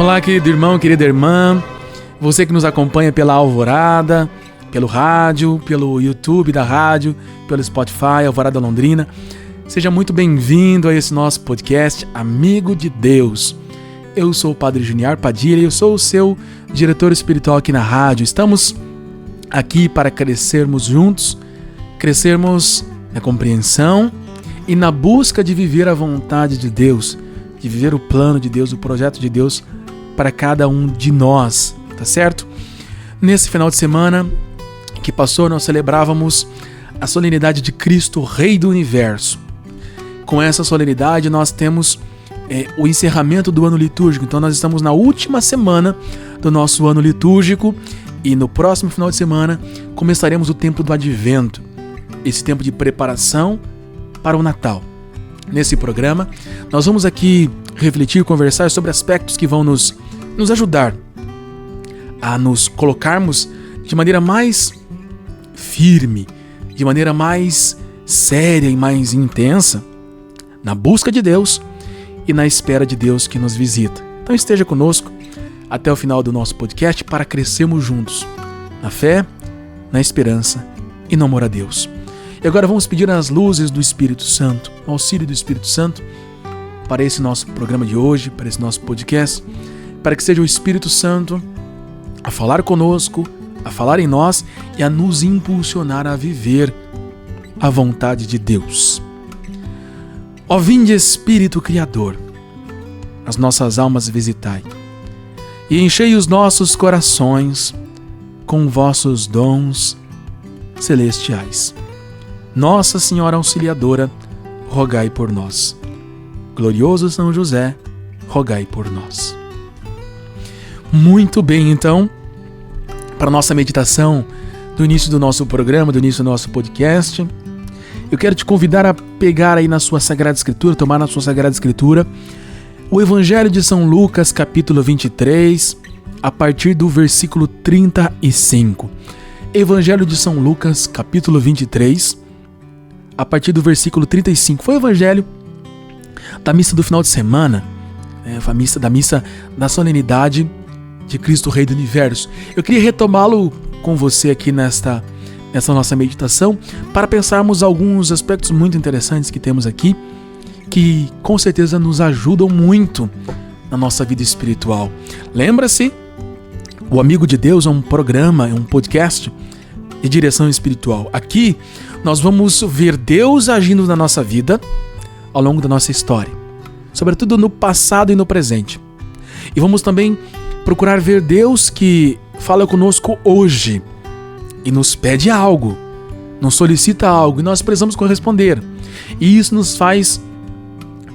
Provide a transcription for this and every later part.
Olá, querido irmão, querida irmã, você que nos acompanha pela Alvorada, pelo rádio, pelo YouTube da rádio, pelo Spotify, Alvorada Londrina. Seja muito bem-vindo a esse nosso podcast, Amigo de Deus. Eu sou o Padre Junior Padilha e eu sou o seu diretor espiritual aqui na rádio. Estamos aqui para crescermos juntos, crescermos na compreensão e na busca de viver a vontade de Deus, de viver o plano de Deus, o projeto de Deus para cada um de nós, tá certo? Nesse final de semana que passou, nós celebrávamos a solenidade de Cristo, Rei do Universo. Com essa solenidade, nós temos o encerramento do ano litúrgico. Então, nós estamos na última semana do nosso ano litúrgico e no próximo final de semana começaremos o tempo do Advento, esse tempo de preparação para o Natal. Nesse programa, nós vamos aqui refletir, conversar sobre aspectos que vão nos ajudar a nos colocarmos de maneira mais firme, de maneira mais séria e mais intensa na busca de Deus e na espera de Deus que nos visita. Então esteja conosco até o final do nosso podcast para crescermos juntos na fé, na esperança e no amor a Deus. E agora vamos pedir as luzes do Espírito Santo, o auxílio do Espírito Santo para esse nosso programa de hoje, para esse nosso podcast, para que seja o Espírito Santo a falar conosco, a falar em nós e a nos impulsionar a viver a vontade de Deus. Ó vinde Espírito Criador, as nossas almas visitai, e enchei os nossos corações com vossos dons celestiais. Nossa Senhora Auxiliadora, rogai por nós. Glorioso São José, rogai por nós. Muito bem, então, para a nossa meditação do início do nosso programa, do início do nosso podcast, eu quero te convidar a pegar aí na sua Sagrada Escritura, tomar na sua Sagrada Escritura, o Evangelho de São Lucas, capítulo 23, a partir do versículo 35. Evangelho de São Lucas, capítulo 23, a partir do versículo 35. Foi o Evangelho da missa do final de semana, da missa da solenidade de Cristo Rei do Universo. Eu queria retomá-lo com você aqui nessa nossa meditação para pensarmos alguns aspectos muito interessantes que temos aqui, que com certeza nos ajudam muito na nossa vida espiritual. Lembra-se, o Amigo de Deus é um programa, é um podcast de direção espiritual. Aqui nós vamos ver Deus agindo na nossa vida ao longo da nossa história, sobretudo no passado e no presente. E vamos também procurar ver Deus que fala conosco hoje e nos pede algo, nos solicita algo e nós precisamos corresponder. E isso nos faz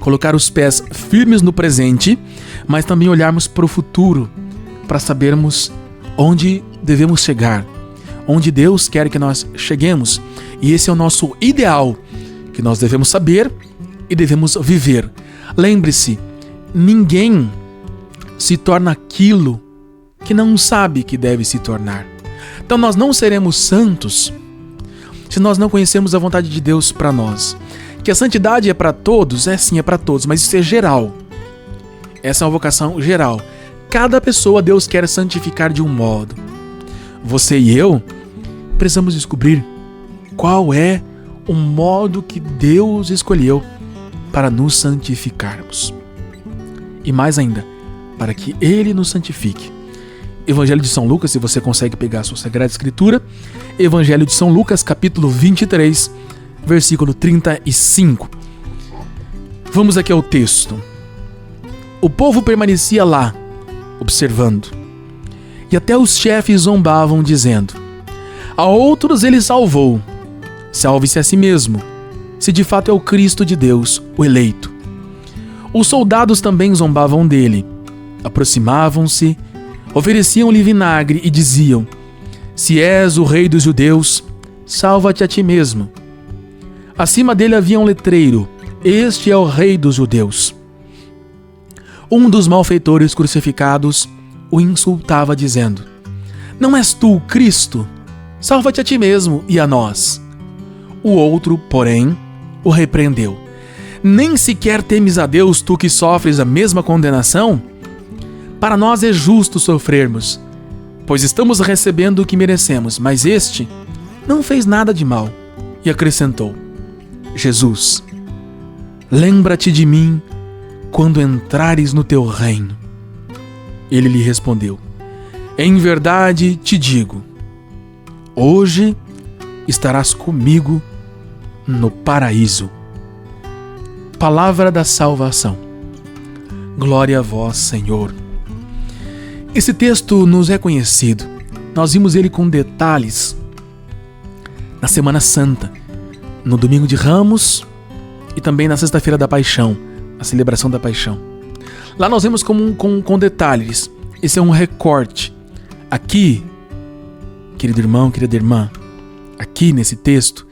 colocar os pés firmes no presente, mas também olharmos para o futuro, para sabermos onde devemos chegar, onde Deus quer que nós cheguemos. E esse é o nosso ideal, que nós devemos saber e devemos viver. Lembre-se, ninguém se torna aquilo que não sabe que deve se tornar. Então nós não seremos santos se nós não conhecemos a vontade de Deus para nós. Que a santidade é para todos, sim, é para todos, mas isso é geral. Essa é uma vocação geral. Cada pessoa Deus quer santificar de um modo. Você e eu precisamos descobrir qual é o modo que Deus escolheu para nos santificarmos. E mais ainda, para que Ele nos santifique. Evangelho de São Lucas, se você consegue pegar a sua Sagrada Escritura, Evangelho de São Lucas, capítulo 23, versículo 35. Vamos aqui ao texto. O povo permanecia lá, observando, e até os chefes zombavam, dizendo: a outros ele salvou, salve-se a si mesmo, se de fato é o Cristo de Deus, o eleito. Os soldados também zombavam dele, aproximavam-se, ofereciam-lhe vinagre e diziam: se és o rei dos judeus, salva-te a ti mesmo. Acima dele havia um letreiro: este é o rei dos judeus. Um dos malfeitores crucificados o insultava, dizendo: não és tu o Cristo? Salva-te a ti mesmo e a nós. O outro, porém, o repreendeu: nem sequer temes a Deus, tu que sofres a mesma condenação? Para nós é justo sofrermos, pois estamos recebendo o que merecemos, mas este não fez nada de mal. E acrescentou: Jesus, lembra-te de mim quando entrares no teu reino. Ele lhe respondeu: em verdade te digo, hoje estarás comigo no paraíso. Palavra da salvação. Glória a vós, Senhor. Esse texto nos é conhecido. Nós vimos ele com detalhes na Semana Santa, no Domingo de Ramos e também na Sexta-feira da Paixão, a celebração da Paixão. Lá nós vemos com detalhes. Esse é um recorte. Aqui, querido irmão, querida irmã, aqui nesse texto,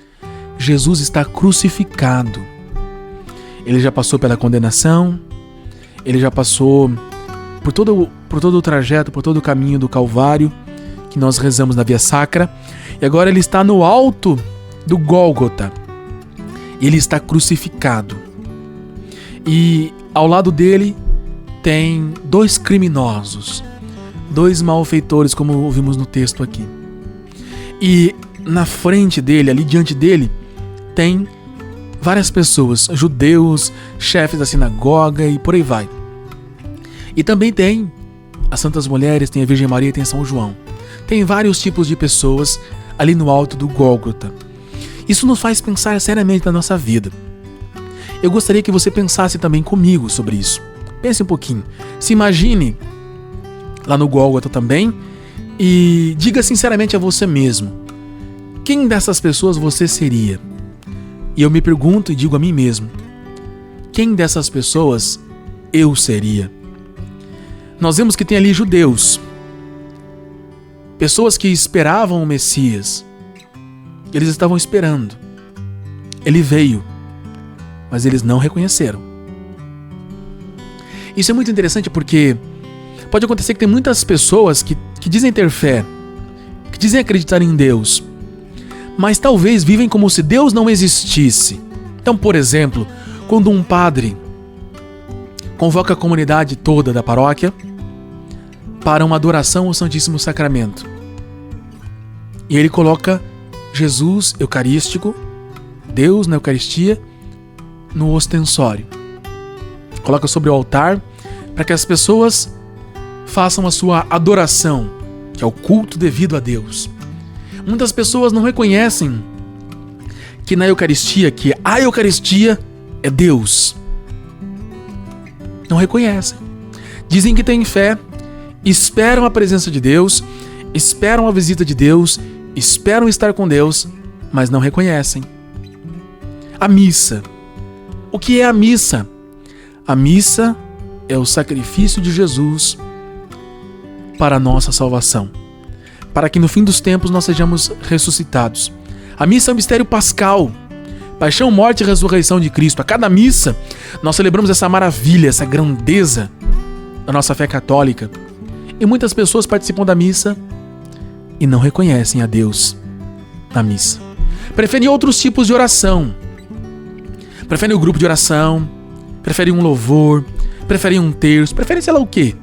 Jesus está crucificado. Ele já passou pela condenação, ele já passou por todo o trajeto, por todo o caminho do Calvário, que nós rezamos na Via Sacra, e agora ele está no alto do Gólgota. Ele está crucificado. E ao lado dele tem 2 criminosos, 2 malfeitores, como ouvimos no texto aqui. E na frente dele, ali diante dele, tem várias pessoas, judeus, chefes da sinagoga e por aí vai. E também tem as Santas Mulheres, tem a Virgem Maria e tem São João. Tem vários tipos de pessoas ali no alto do Gólgota. Isso nos faz pensar seriamente na nossa vida. Eu gostaria que você pensasse também comigo sobre isso. Pense um pouquinho. Se imagine lá no Gólgota também e diga sinceramente a você mesmo: quem dessas pessoas você seria? E eu me pergunto e digo a mim mesmo: quem dessas pessoas eu seria? Nós vemos que tem ali judeus, pessoas que esperavam o Messias. Eles estavam esperando. Ele veio, mas eles não reconheceram. Isso é muito interessante porque pode acontecer que tem muitas pessoas que dizem ter fé, que dizem acreditar em Deus, mas talvez vivem como se Deus não existisse. Então, por exemplo, quando um padre convoca a comunidade toda da paróquia para uma adoração ao Santíssimo Sacramento, e ele coloca Jesus Eucarístico, Deus na Eucaristia, no ostensório. Coloca sobre o altar para que as pessoas façam a sua adoração, que é o culto devido a Deus. Muitas pessoas não reconhecem que na Eucaristia, que a Eucaristia é Deus. Não reconhecem. Dizem que têm fé, esperam a presença de Deus, esperam a visita de Deus, esperam estar com Deus, mas não reconhecem. A missa. O que é a missa? A missa é o sacrifício de Jesus para a nossa salvação, para que no fim dos tempos nós sejamos ressuscitados. A missa é o mistério pascal, paixão, morte e ressurreição de Cristo. A cada missa nós celebramos essa maravilha, essa grandeza da nossa fé católica. E muitas pessoas participam da missa e não reconhecem a Deus na missa. Preferem outros tipos de oração. Preferem o grupo de oração, preferem um louvor, preferem um terço, preferem sei lá o quê.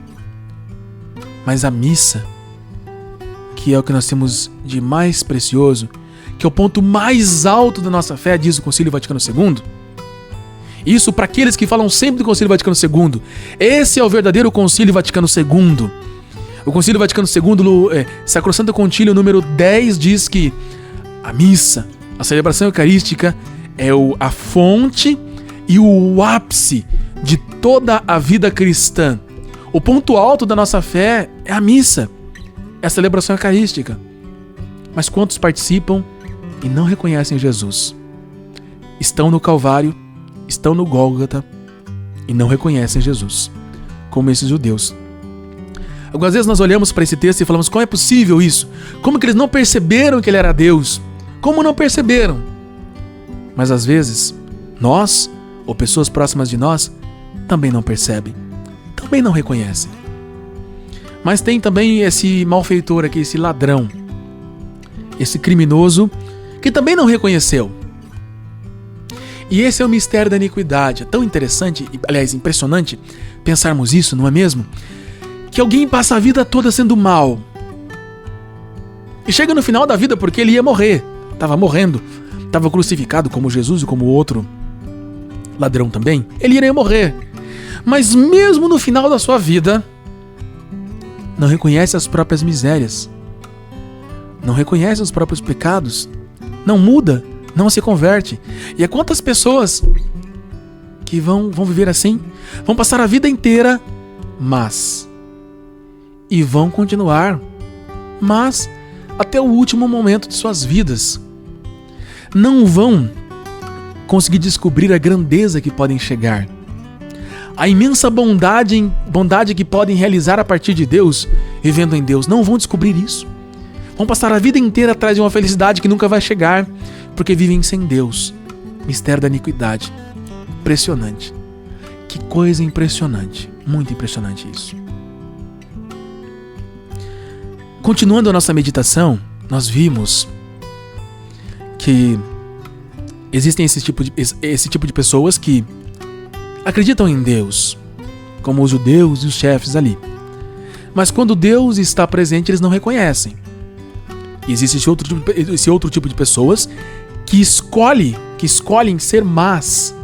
Mas a missa, que é o que nós temos de mais precioso, que é o ponto mais alto da nossa fé, diz o Concílio Vaticano II. Isso para aqueles que falam sempre do Concílio Vaticano II. Esse é o verdadeiro Concílio Vaticano II. O Concílio Vaticano II, Sacrosanto Concílio número 10, diz que a missa, a celebração eucarística, é a fonte e o ápice de toda a vida cristã. O ponto alto da nossa fé é a missa, é a celebração eucarística. Mas quantos participam e não reconhecem Jesus? Estão no Calvário, estão no Gólgota e não reconhecem Jesus, como esses judeus. Algumas vezes nós olhamos para esse texto e falamos: como é possível isso? Como que eles não perceberam que ele era Deus? Como não perceberam? Mas às vezes, nós, ou pessoas próximas de nós, também não percebem, também não reconhecem. Mas tem também esse malfeitor aqui, esse ladrão, esse criminoso, que também não reconheceu. E esse é o mistério da iniquidade. É tão interessante, aliás, impressionante, pensarmos isso, não é mesmo? que alguém passa a vida toda sendo mal e chega no final da vida porque ele ia morrer, estava morrendo, estava crucificado como Jesus e como o outro ladrão também, ele iria morrer. Mas mesmo no final da sua vida, não reconhece as próprias misérias, não reconhece os próprios pecados, não muda, não se converte. E há quantas pessoas que vão viver assim, vão passar a vida inteira, e vão continuar, até o último momento de suas vidas. Não vão conseguir descobrir a grandeza que podem chegar, a imensa bondade que podem realizar a partir de Deus, vivendo em Deus. Não vão descobrir isso. Vão passar a vida inteira atrás de uma felicidade que nunca vai chegar, porque vivem sem Deus. Mistério da iniquidade. Impressionante. Que coisa impressionante. Muito impressionante isso. Continuando a nossa meditação, nós vimos que existem esse tipo de pessoas que acreditam em Deus, como os judeus e os chefes ali. Mas quando Deus está presente, eles não reconhecem. E existe esse outro tipo de pessoas que escolhem ser más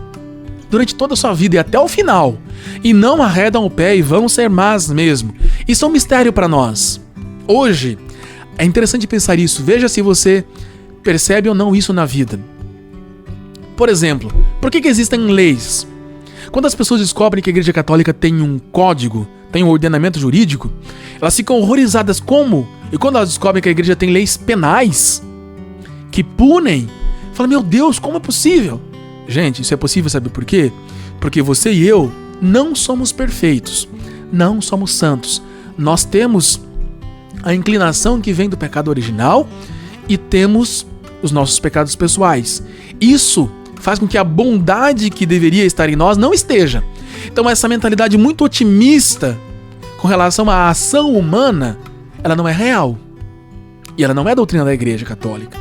durante toda a sua vida e até o final, e não arredam o pé e vão ser más mesmo. Isso é um mistério para nós. Hoje, é interessante pensar isso. Veja se você percebe ou não isso na vida. Por exemplo, por que existem leis? Quando as pessoas descobrem que a Igreja Católica tem um código, tem um ordenamento jurídico, elas ficam horrorizadas. Como? E quando elas descobrem que a Igreja tem leis penais que punem, falam, meu Deus, como é possível? Gente, isso é possível, sabe por quê? Porque você e eu não somos perfeitos, não somos santos. Nós temos a inclinação que vem do pecado original e temos os nossos pecados pessoais. Isso faz com que a bondade que deveria estar em nós não esteja. Então essa mentalidade muito otimista com relação à ação humana, ela não é real. E ela não é a doutrina da Igreja Católica.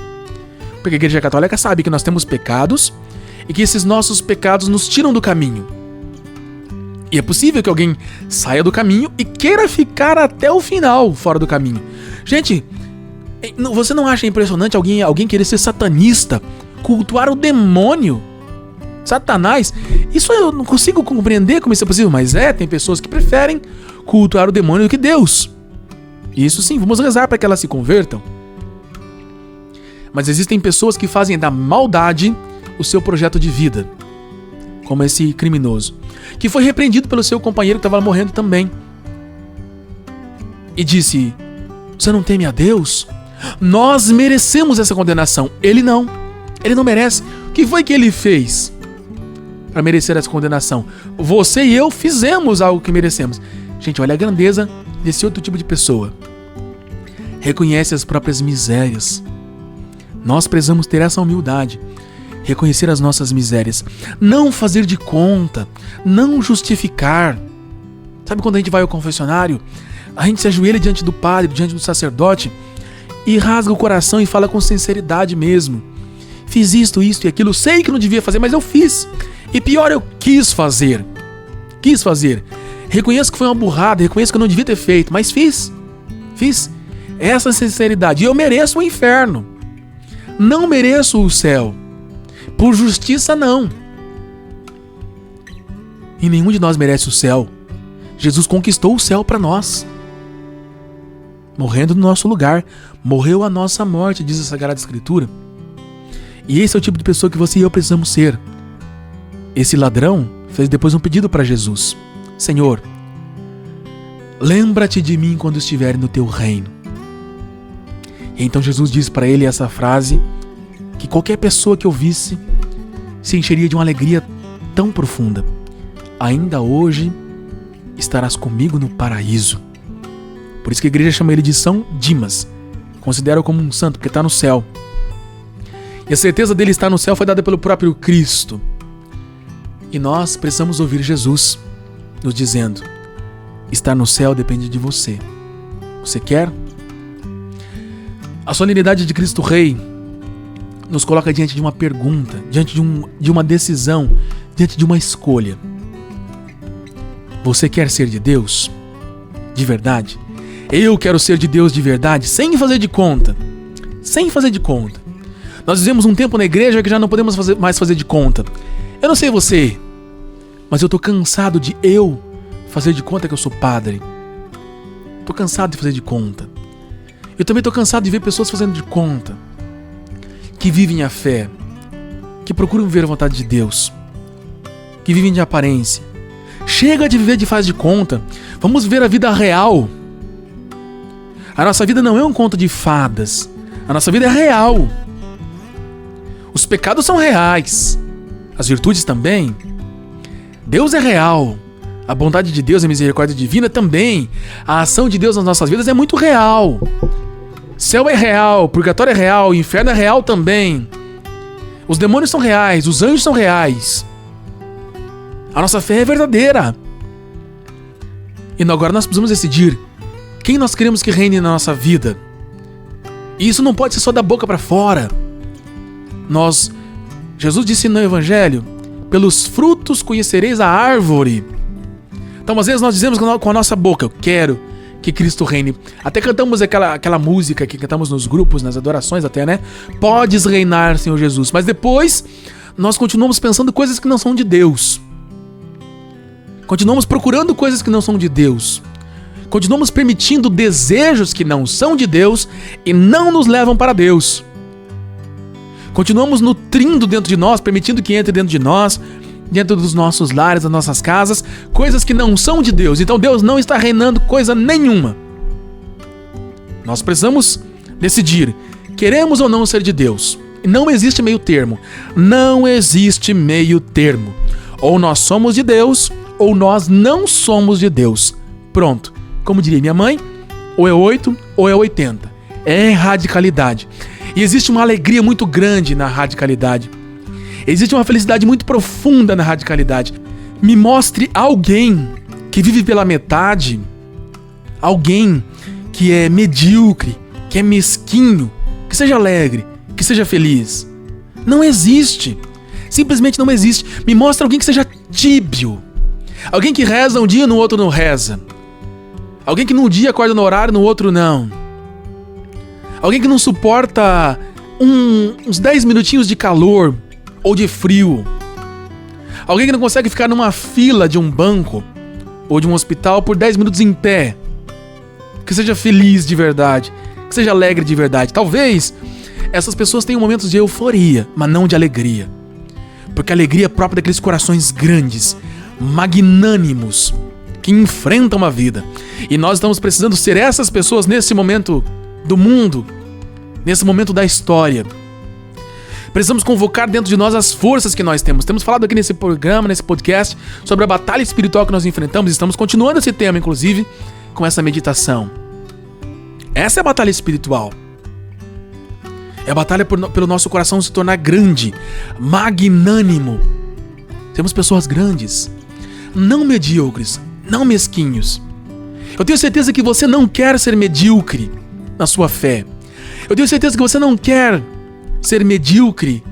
Porque a Igreja Católica sabe que nós temos pecados e que esses nossos pecados nos tiram do caminho. E é possível que alguém saia do caminho e queira ficar até o final fora do caminho. Gente, você não acha impressionante alguém querer ser satanista, cultuar o demônio, Satanás? Isso eu não consigo compreender como isso é possível, mas tem pessoas que preferem cultuar o demônio do que Deus. Isso sim, vamos rezar para que elas se convertam. Mas existem pessoas que fazem da maldade o seu projeto de vida, como esse criminoso, que foi repreendido pelo seu companheiro que estava morrendo também. E disse, você não teme a Deus? Nós merecemos essa condenação. Ele não merece. O que foi que ele fez para merecer essa condenação? Você e eu fizemos algo que merecemos. Gente, olha a grandeza desse outro tipo de pessoa. Reconhece as próprias misérias. Nós precisamos ter essa humildade. Reconhecer as nossas misérias. Não fazer de conta. Não justificar. Sabe quando a gente vai ao confessionário? A gente se ajoelha diante do padre, diante do sacerdote e rasga o coração e fala com sinceridade mesmo. Fiz isto e aquilo. Sei que não devia fazer, mas eu fiz. E pior, eu quis fazer. Reconheço que foi uma burrada. Reconheço que eu não devia ter feito, mas fiz. Essa sinceridade. E eu mereço o inferno. Não mereço o céu. Por justiça, não. E nenhum de nós merece o céu. Jesus conquistou o céu para nós, morrendo no nosso lugar. Morreu a nossa morte, diz a Sagrada Escritura. E esse é o tipo de pessoa que você e eu precisamos ser. Esse ladrão fez depois um pedido para Jesus. Senhor, lembra-te de mim quando estiver no teu reino. E então Jesus diz para ele essa frase que qualquer pessoa que ouvisse se encheria de uma alegria tão profunda. Ainda hoje estarás comigo no paraíso. Por isso que a igreja chama ele de São Dimas. Considera-o como um santo, porque está no céu. E a certeza dele estar no céu foi dada pelo próprio Cristo. E nós precisamos ouvir Jesus nos dizendo: estar no céu depende de você. Você quer? A solenidade de Cristo Rei nos coloca diante de uma pergunta, diante de uma decisão, diante de uma escolha. Você quer ser de Deus? de verdade. Eu quero ser de Deus de verdade, sem fazer de conta. Sem fazer de conta. Nós vivemos um tempo na igreja que já não podemos mais fazer de conta. Eu não sei você, mas eu tô cansado de eu fazer de conta que eu sou padre. Tô cansado de fazer de conta. Eu também tô cansado de ver pessoas fazendo de conta, que vivem a fé, que procuram viver a vontade de Deus, que vivem de aparência. Chega de viver de faz de conta. Vamos viver a vida real. A nossa vida não é um conto de fadas. A nossa vida é real. Os pecados são reais. As virtudes também. Deus é real. A bondade de Deus e a misericórdia divina também. A ação de Deus nas nossas vidas é muito real. Céu é real, purgatório é real, inferno é real também. Os demônios são reais, os anjos são reais. A nossa fé é verdadeira. E agora nós precisamos decidir quem nós queremos que reine na nossa vida. E isso não pode ser só da boca para fora. Jesus disse no Evangelho: pelos frutos conhecereis a árvore. Então às vezes nós dizemos com a nossa boca: eu quero que Cristo reine. Até cantamos aquela música que cantamos nos grupos, nas adorações até, né? Podes reinar, Senhor Jesus. Mas depois nós continuamos pensando coisas que não são de Deus. Continuamos procurando coisas que não são de Deus. Continuamos permitindo desejos que não são de Deus e não nos levam para Deus. Continuamos nutrindo dentro de nós, permitindo que entre dentro de nós, dentro dos nossos lares, das nossas casas, coisas que não são de Deus. Então Deus não está reinando coisa nenhuma. Nós precisamos decidir, queremos ou não ser de Deus. Não existe meio termo. Não existe meio termo. Ou nós somos de Deus, ou nós não somos de Deus. Pronto. Como diria minha mãe, ou é 8 ou é 80. É radicalidade. E existe uma alegria muito grande na radicalidade. Existe uma felicidade muito profunda na radicalidade. Me mostre alguém que vive pela metade, alguém que é medíocre, que é mesquinho, que seja alegre, que seja feliz. Não existe. Simplesmente não existe. Me mostra alguém que seja tíbio. Alguém que reza um dia, no outro não reza. Alguém que num dia acorda no horário, no outro não. Alguém que não suporta uns 10 minutinhos de calor ou de frio. Alguém que não consegue ficar numa fila de um banco ou de um hospital por 10 minutos em pé. Que seja feliz de verdade, que seja alegre de verdade. Talvez essas pessoas tenham momentos de euforia, mas não de alegria. Porque a alegria é própria daqueles corações grandes, magnânimos, que enfrentam a vida. E nós estamos precisando ser essas pessoas nesse momento do mundo, nesse momento da história. Precisamos convocar dentro de nós as forças que nós temos. Temos falado aqui nesse programa, nesse podcast, sobre a batalha espiritual que nós enfrentamos. Estamos continuando esse tema, inclusive, com essa meditação. Essa é a batalha espiritual. É a batalha pelo nosso coração se tornar grande, magnânimo. Temos pessoas grandes, não medíocres, não mesquinhos. Eu tenho certeza que você não quer ser medíocre na sua fé. Eu tenho certeza que você não quer ser medíocre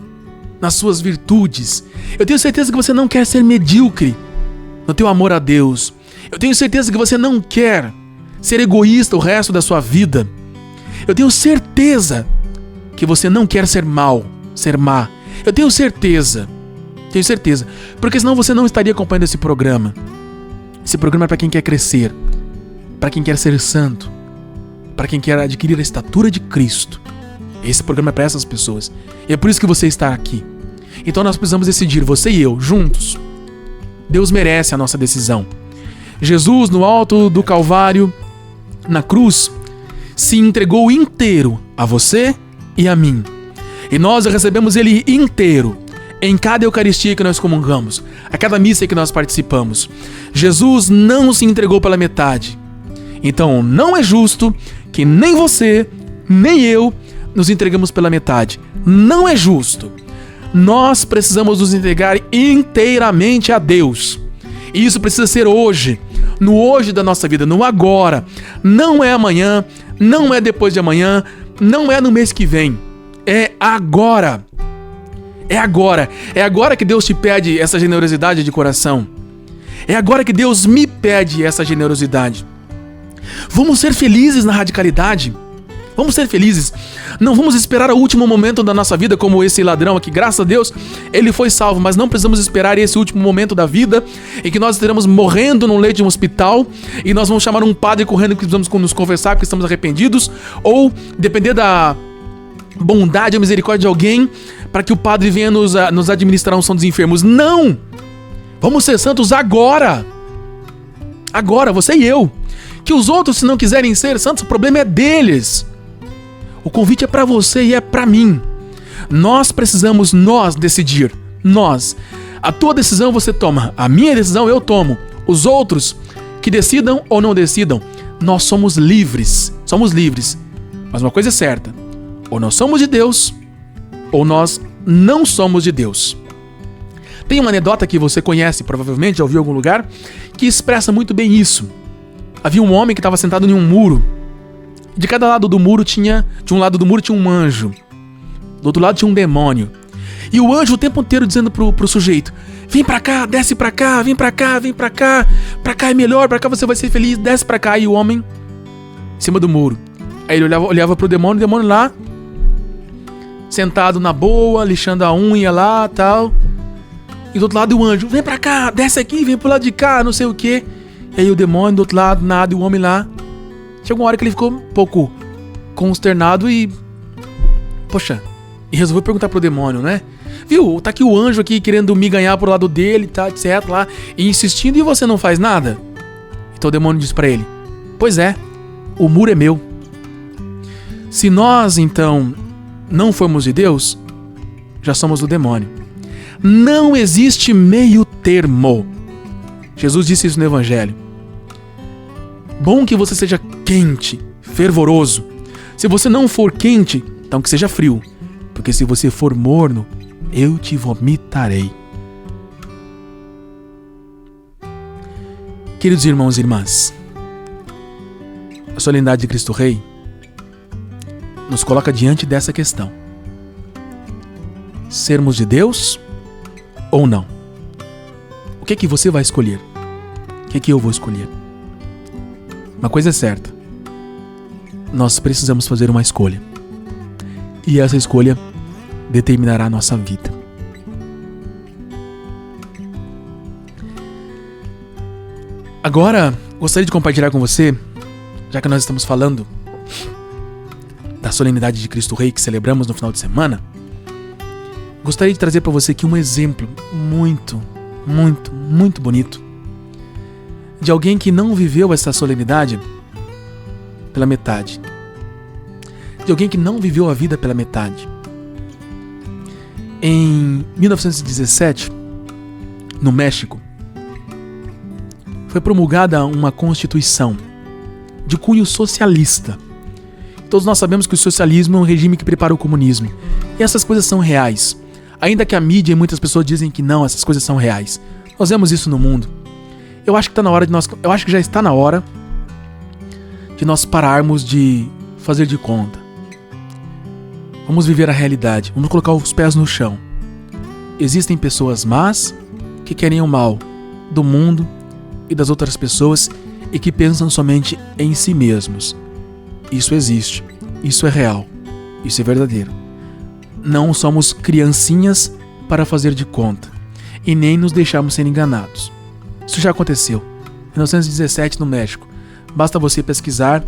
nas suas virtudes. Eu tenho certeza que você não quer ser medíocre no teu amor a Deus. Eu tenho certeza que você não quer ser egoísta o resto da sua vida. Eu tenho certeza que você não quer ser mal, ser má. Eu tenho certeza. Porque senão você não estaria acompanhando esse programa. Esse programa é para quem quer crescer, para quem quer ser santo, para quem quer adquirir a estatura de Cristo. Esse programa é para essas pessoas. E é por isso que você está aqui. Então nós precisamos decidir, você e eu, juntos. Deus merece a nossa decisão. Jesus, no alto do Calvário, na cruz, se entregou inteiro a você e a mim. E nós recebemos Ele inteiro em cada Eucaristia que nós comungamos, a cada missa que nós participamos. Jesus não se entregou pela metade. Então não é justo que nem você, nem eu nos entregamos pela metade. Não é justo. Nós precisamos nos entregar inteiramente a Deus. E isso precisa ser hoje, no hoje da nossa vida, no agora. Não é amanhã, não é depois de amanhã, não é no mês que vem. É agora. É agora. É agora que Deus te pede essa generosidade de coração. É agora que Deus me pede essa generosidade. Vamos ser felizes na radicalidade. Vamos ser felizes. Não vamos esperar o último momento da nossa vida como esse ladrão aqui. Graças a Deus, ele foi salvo. Mas não precisamos esperar esse último momento da vida em que nós estaremos morrendo num leito de um hospital e nós vamos chamar um padre correndo que precisamos nos confessar porque estamos arrependidos. Ou depender da bondade ou misericórdia de alguém para que o padre venha nos administrar a unção dos enfermos. Não! Vamos ser santos agora. Agora, você e eu. Que os outros, se não quiserem ser santos, o problema é deles. O convite é para você e é para mim. Nós precisamos decidir. Nós. A tua decisão você toma. A minha decisão eu tomo. Os outros, que decidam ou não decidam, nós somos livres. Somos livres. Mas uma coisa é certa. Ou nós somos de Deus, ou nós não somos de Deus. Tem uma anedota que você conhece, provavelmente já ouviu em algum lugar, que expressa muito bem isso. Havia um homem que estava sentado em um muro. De cada lado do muro de um lado do muro tinha um anjo. Do outro lado tinha um demônio. E o anjo o tempo inteiro dizendo pro sujeito: vem pra cá, desce pra cá, vem pra cá, vem pra cá. Pra cá é melhor, pra cá você vai ser feliz, desce pra cá. E o homem em cima do muro. Aí ele olhava pro demônio, o demônio lá, sentado na boa, lixando a unha lá, tal. E do outro lado o anjo: vem pra cá, desce aqui, vem pro lado de cá, não sei o quê. E aí o demônio do outro lado, nada, e o homem lá. Chegou uma hora que ele ficou um pouco consternado e... Poxa, e resolveu perguntar pro demônio, né? Viu, tá aqui o anjo aqui querendo me ganhar pro lado dele, tá, etc, lá, e insistindo, e você não faz nada? Então o demônio disse pra ele: pois é, o muro é meu. Se nós, então, não formos de Deus, já somos do demônio. Não existe meio termo. Jesus disse isso no Evangelho. Bom que você seja quente, fervoroso. Se você não for quente, então que seja frio. Porque se você for morno, eu te vomitarei. Queridos irmãos e irmãs, a solenidade de Cristo Rei nos coloca diante dessa questão: sermos de Deus ou não? O que é que você vai escolher? O que é que eu vou escolher? Uma coisa é certa: nós precisamos fazer uma escolha. E essa escolha determinará a nossa vida. Agora, gostaria de compartilhar com você, já que nós estamos falando da solenidade de Cristo Rei que celebramos no final de semana, gostaria de trazer para você aqui um exemplo muito, muito, muito bonito de alguém que não viveu essa solenidade pela metade. De alguém que não viveu a vida pela metade. Em 1917, no México, foi promulgada uma constituição de cunho socialista. Todos nós sabemos que o socialismo é um regime que prepara o comunismo. E essas coisas são reais. Ainda que a mídia e muitas pessoas dizem que não, essas coisas são reais. Nós vemos isso no mundo. Eu acho que já está na hora de nós pararmos de fazer de conta. Vamos viver a realidade. Vamos colocar os pés no chão. Existem pessoas más que querem o mal do mundo e das outras pessoas e que pensam somente em si mesmos. Isso existe. Isso é real. Isso é verdadeiro. Não somos criancinhas para fazer de conta e nem nos deixarmos ser enganados. Isso já aconteceu. Em 1917, no México. Basta você pesquisar,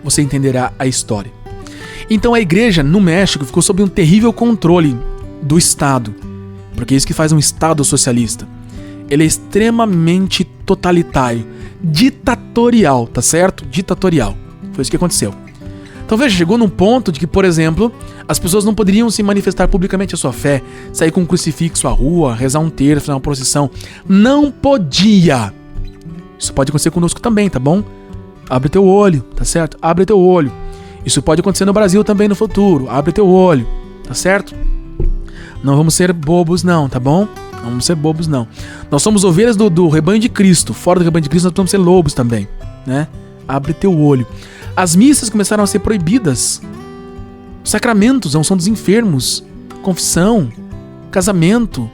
você entenderá a história. Então a igreja no México ficou sob um terrível controle do Estado, porque é isso que faz um Estado socialista. Ele é extremamente totalitário, ditatorial, tá certo? Ditatorial. Foi isso que aconteceu. Então veja, chegou num ponto de que, por exemplo, as pessoas não poderiam se manifestar publicamente a sua fé, sair com um crucifixo à rua, rezar um terço, fazer uma procissão. Não podia. Isso pode acontecer conosco também, tá bom? Abre teu olho, tá certo? Abre teu olho. Isso pode acontecer no Brasil também no futuro. Abre teu olho, tá certo? Não vamos ser bobos não, tá bom? Não vamos ser bobos não. Nós somos ovelhas do rebanho de Cristo. Fora do rebanho de Cristo nós vamos ser lobos também, né? Abre teu olho. As missas começaram a ser proibidas. Sacramentos, a unção dos enfermos, confissão, casamento.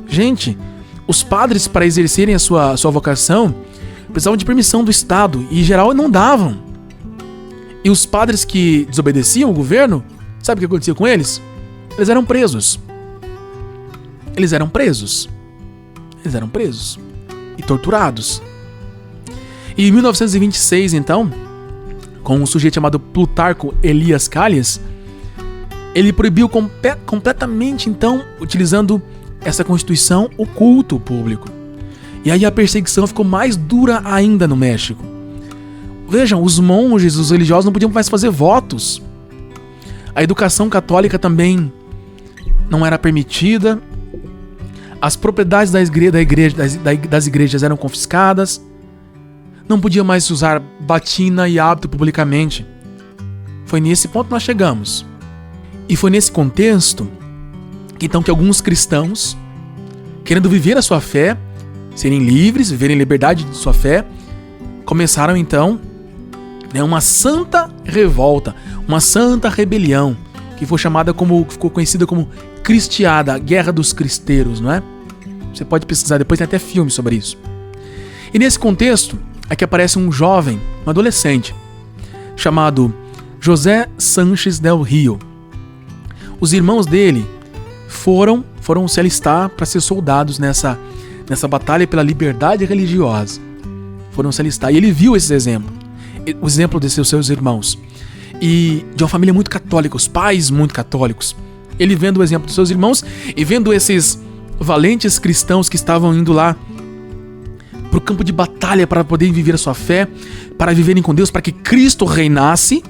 Gente, os padres, para exercerem a sua vocação, precisavam de permissão do Estado e, em geral, não davam. E os padres que desobedeciam o governo, sabe o que acontecia com eles? Eles eram presos. Eles eram presos e torturados. E em 1926, então, com um sujeito chamado Plutarco Elias Calles, ele proibiu completamente, então, utilizando essa Constituição, o culto público. E aí a perseguição ficou mais dura ainda no México. Vejam, os monges, os religiosos não podiam mais fazer votos. A educação católica também não era permitida. As propriedades das igrejas eram confiscadas. Não podia mais usar batina e hábito publicamente. Foi nesse ponto que nós chegamos. E foi nesse contexto que alguns cristãos, querendo viver a sua fé, serem livres, viverem em liberdade de sua fé, começaram então uma santa revolta, uma santa rebelião, que ficou conhecida como Cristiada, a Guerra dos Cristeiros, não é? Você pode pesquisar depois, tem até filme sobre isso. E nesse contexto é que aparece um jovem, um adolescente, chamado José Sánchez del Rio. Os irmãos dele foram se alistar para ser soldados nessa batalha pela liberdade religiosa. Foram se alistar. E ele viu esse exemplo. O exemplo desses seus irmãos. E de uma família muito católica, os pais muito católicos. Ele vendo o exemplo dos seus irmãos e vendo esses valentes cristãos que estavam indo lá para o campo de batalha para poderem viver a sua fé, para viverem com Deus, para que Cristo reinasse,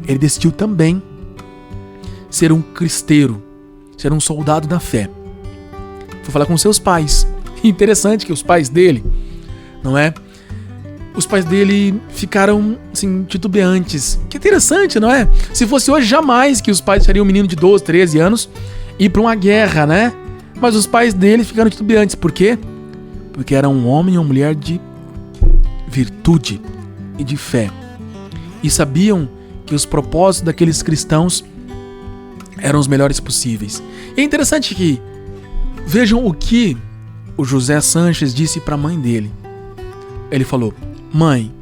ele decidiu também ser um cristeiro, ser um soldado da fé. Foi falar com seus pais. Interessante que os pais dele, não é? Os pais dele ficaram, assim, titubeantes. Que interessante, não é? Se fosse hoje, jamais que os pais deixariam um menino de 12, 13 anos ir para uma guerra, né? Mas os pais dele ficaram titubeantes. Por quê? Porque era um homem e uma mulher de virtude e de fé. E sabiam que os propósitos daqueles cristãos eram os melhores possíveis. E é interessante que vejam o que o José Sánchez disse para a mãe dele. Ele falou: mãe,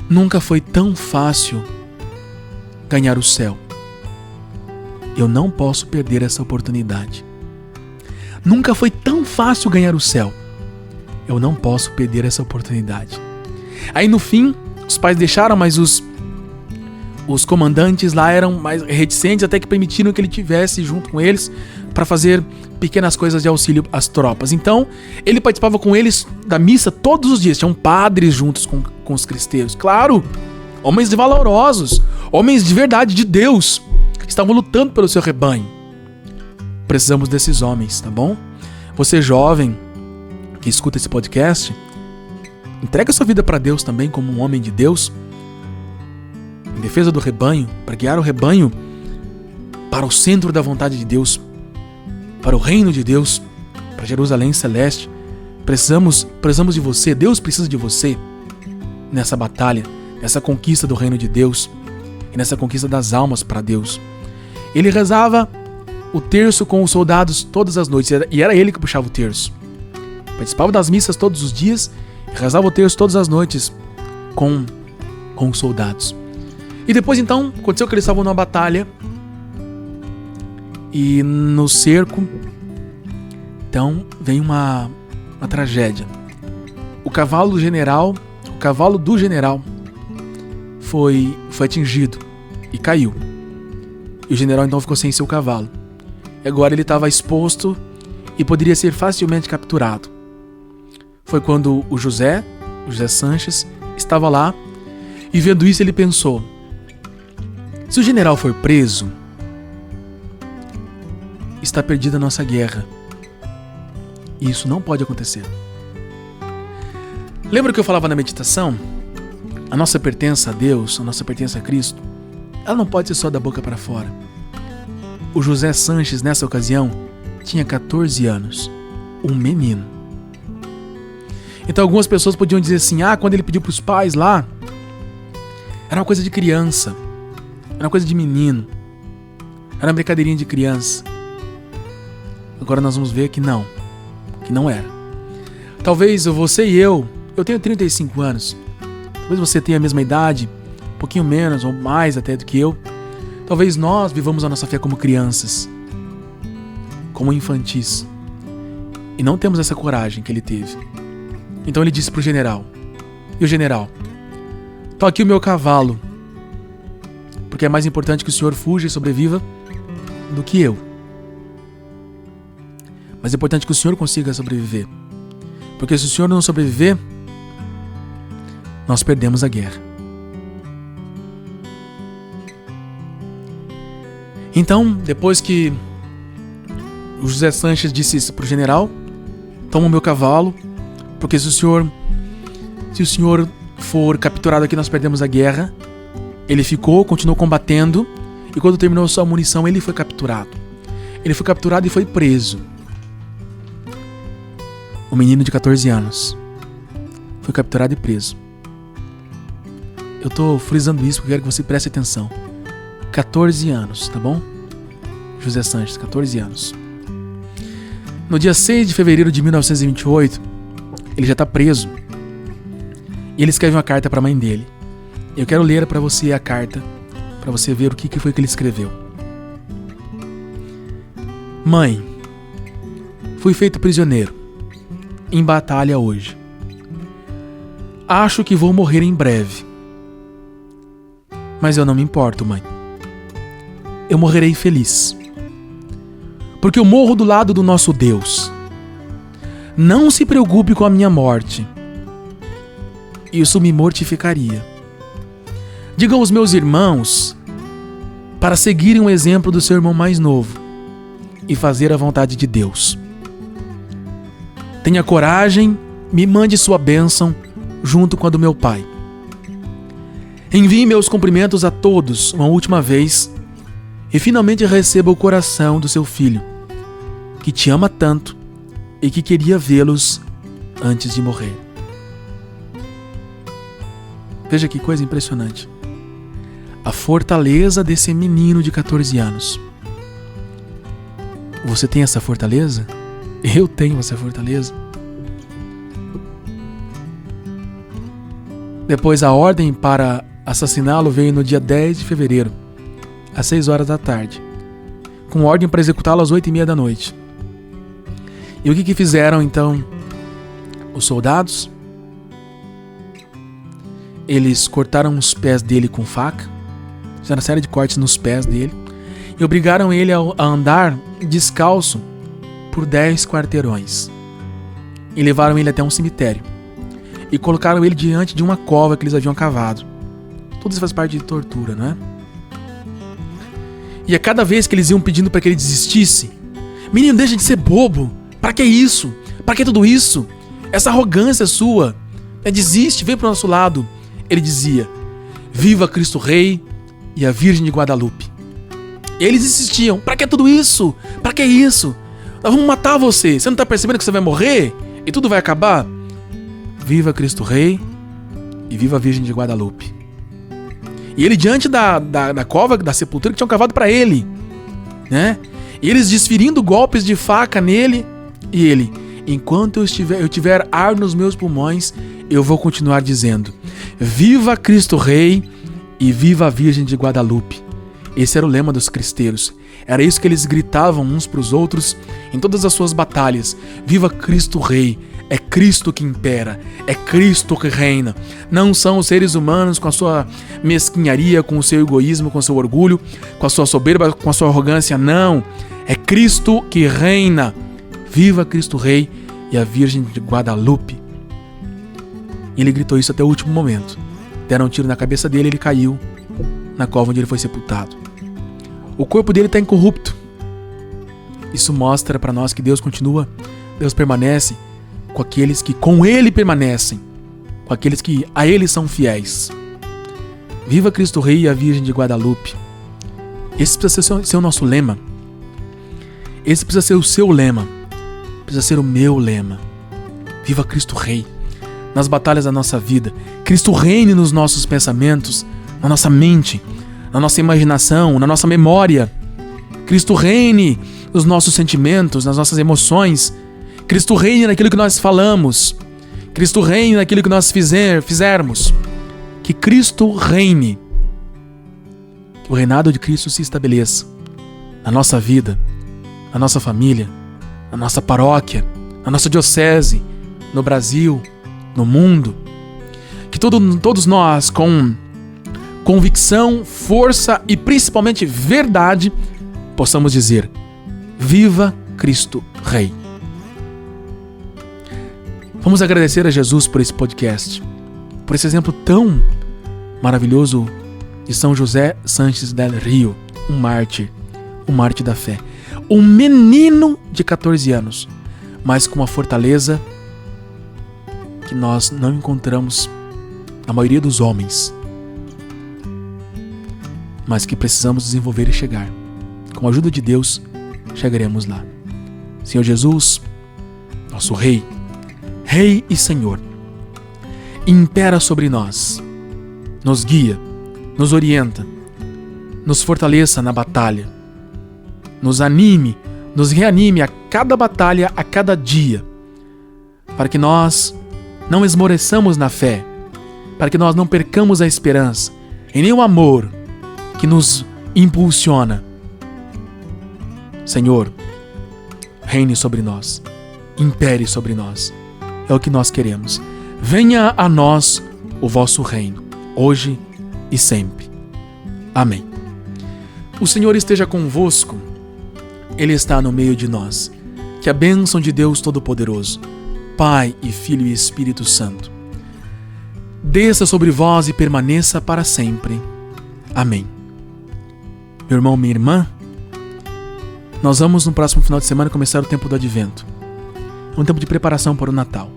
nunca foi tão fácil ganhar o céu. Eu não posso perder essa oportunidade. Nunca foi tão fácil ganhar o céu. Eu não posso perder essa oportunidade. Aí no fim, os pais deixaram, mas os comandantes lá eram mais reticentes, até que permitiram que ele tivesse junto com eles para fazer pequenas coisas de auxílio às tropas. Então, ele participava com eles da missa todos os dias. Tinham padres juntos com os cristeiros. Claro, homens valorosos, homens de verdade, de Deus, que estavam lutando pelo seu rebanho. Precisamos desses homens, tá bom? Você jovem que escuta esse podcast, entrega sua vida para Deus também como um homem de Deus, em defesa do rebanho, para guiar o rebanho para o centro da vontade de Deus, para o reino de Deus, para Jerusalém celeste. Precisamos de você. Deus precisa de você nessa batalha, nessa conquista do reino de Deus e nessa conquista das almas para Deus. Ele rezava o terço com os soldados todas as noites, e era ele que puxava o terço. Participava das missas todos os dias e rezava o terço todas as noites com os soldados. E depois então aconteceu que eles estavam numa batalha e no cerco então vem uma tragédia. O cavalo do general foi atingido e caiu. E o general então ficou sem seu cavalo. E agora ele estava exposto e poderia ser facilmente capturado. Foi quando o José Sánchez, estava lá e vendo isso ele pensou: se o general for preso, está perdida a nossa guerra. E isso não pode acontecer. Lembra que eu falava na meditação? A nossa pertença a Deus, a nossa pertença a Cristo, ela não pode ser só da boca para fora. O José Sánchez, nessa ocasião, tinha 14 anos. Um menino. Então algumas pessoas podiam dizer assim: quando ele pediu para os pais lá, era uma coisa de criança. Era uma coisa de menino. Era uma brincadeirinha de criança. Agora nós vamos ver que não era. Talvez você e eu Eu tenho 35 anos. Talvez você tenha a mesma idade, um pouquinho menos ou mais até do que eu. Talvez nós vivamos a nossa fé como crianças, como infantis. E não temos essa coragem que ele teve. Então ele disse pro general: e o general, tô aqui o meu cavalo, porque é mais importante que o senhor fuja e sobreviva do que eu. Mas é importante que o senhor consiga sobreviver, porque se o senhor não sobreviver, nós perdemos a guerra. Então, depois que o José Sanches disse isso pro general: toma o meu cavalo, porque se o senhor for capturado aqui, nós perdemos a guerra. Ele continuou combatendo, e quando terminou sua munição, ele foi capturado. Ele foi capturado e foi preso. O menino de 14 anos foi capturado e preso. Eu tô frisando isso porque eu quero que você preste atenção. 14 anos, tá bom? José Sanches, 14 anos. No dia 6 de fevereiro de 1928, ele já tá preso. E ele escreve uma carta para a mãe dele. Eu quero ler para você a carta, para você ver o que foi que ele escreveu. Mãe, fui feito prisioneiro em batalha hoje. Acho que vou morrer em breve. Mas eu não me importo, mãe. Eu morrerei feliz, porque eu morro do lado do nosso Deus. Não se preocupe com a minha morte. Isso me mortificaria. Diga aos meus irmãos para seguirem o exemplo do seu irmão mais novo e fazer a vontade de Deus. Tenha coragem, me mande sua bênção junto com a do meu pai. Envie meus cumprimentos a todos uma última vez e finalmente receba o coração do seu filho, que te ama tanto e que queria vê-los antes de morrer. Veja que coisa impressionante. A fortaleza desse menino de 14 anos. Você tem essa fortaleza? Eu tenho essa fortaleza. Depois a ordem para assassiná-lo veio no dia 10 de fevereiro, às 6 horas da tarde, com ordem para executá-lo às 8h30 da noite. E o que fizeram então os soldados? Eles cortaram os pés dele com faca, fizeram uma série de cortes nos pés dele e obrigaram ele a andar descalço por 10 quarteirões. E levaram ele até um cemitério e colocaram ele diante de uma cova que eles haviam cavado. Tudo isso faz parte de tortura, não é? E a cada vez que eles iam pedindo para que ele desistisse: menino, deixa de ser bobo. Para que isso? Para que tudo isso? Essa arrogância sua. Desiste, vem pro nosso lado. Ele dizia: viva Cristo Rei e a Virgem de Guadalupe. E eles insistiam: para que tudo isso? Para que isso? Nós vamos matar você. Você não tá percebendo que você vai morrer? E tudo vai acabar? Viva Cristo Rei e viva a Virgem de Guadalupe. E ele diante da cova, da sepultura que tinham cavado para ele, né? E eles desferindo golpes de faca nele. E ele: enquanto eu tiver ar nos meus pulmões, eu vou continuar dizendo: viva Cristo Rei e viva a Virgem de Guadalupe. Esse era o lema dos cristeiros. Era isso que eles gritavam uns para os outros em todas as suas batalhas. Viva Cristo Rei. É Cristo que impera, é Cristo que reina. Não são os seres humanos com a sua mesquinharia, com o seu egoísmo, com o seu orgulho, com a sua soberba, com a sua arrogância. Não, é Cristo que reina. Viva Cristo Rei e a Virgem de Guadalupe. E ele gritou isso até o último momento. Deram um tiro na cabeça dele e ele caiu na cova onde ele foi sepultado. O corpo dele está incorrupto. Isso mostra para nós que Deus permanece com aqueles que com ele permanecem, com aqueles que a ele são fiéis. Viva Cristo Rei e a Virgem de Guadalupe. Esse precisa ser o nosso lema. Esse precisa ser o seu lema. Precisa ser o meu lema. Viva Cristo Rei nas batalhas da nossa vida. Cristo reine nos nossos pensamentos, na nossa mente, na nossa imaginação, na nossa memória. Cristo reine nos nossos sentimentos, nas nossas emoções. Cristo reine naquilo que nós falamos. Cristo reine naquilo que nós fizermos. Que Cristo reine. Que o reinado de Cristo se estabeleça na nossa vida, na nossa família, na nossa paróquia, na nossa diocese, no Brasil, no mundo. Que todos nós, com convicção, força e principalmente verdade, possamos dizer: viva Cristo Rei. Vamos agradecer a Jesus por esse podcast, por esse exemplo tão maravilhoso de São José Sánchez del Rio, um mártir da fé. Um menino de 14 anos, mas com uma fortaleza que nós não encontramos na maioria dos homens, mas que precisamos desenvolver e chegar. Com a ajuda de Deus, chegaremos lá. Senhor Jesus, nosso Rei, Rei e Senhor, impera sobre nós, nos guia, nos orienta, nos fortaleça na batalha, nos anime, nos reanime a cada batalha, a cada dia, para que nós não esmoreçamos na fé, para que nós não percamos a esperança e nem o amor que nos impulsiona. Senhor, reine sobre nós, impere sobre nós, é o que nós queremos. Venha a nós o vosso reino, hoje e sempre. Amém. O Senhor esteja convosco, Ele está no meio de nós. Que a bênção de Deus Todo-Poderoso, Pai e Filho e Espírito Santo, desça sobre vós e permaneça para sempre. Amém. Meu irmão, minha irmã, nós vamos no próximo final de semana começar o tempo do Advento. É um tempo de preparação para o Natal.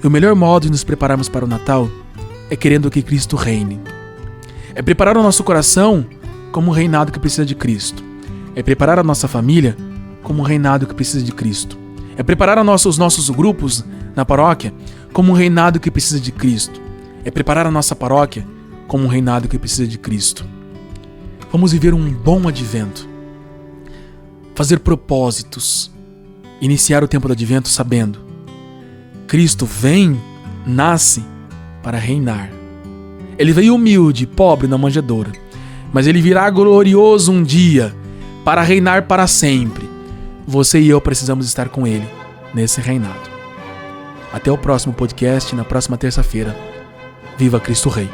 E o melhor modo de nos prepararmos para o Natal é querendo que Cristo reine. É preparar o nosso coração como um reinado que precisa de Cristo. É preparar a nossa família como um reinado que precisa de Cristo. É preparar os nossos grupos na paróquia como um reinado que precisa de Cristo. É preparar a nossa paróquia como um reinado que precisa de Cristo. Vamos viver um bom Advento. Fazer propósitos. Iniciar o tempo do Advento sabendo: Cristo vem, nasce para reinar. Ele veio humilde, pobre na manjedoura, mas Ele virá glorioso um dia para reinar para sempre. Você e eu precisamos estar com Ele nesse reinado. Até o próximo podcast, na próxima terça-feira. Viva Cristo Rei!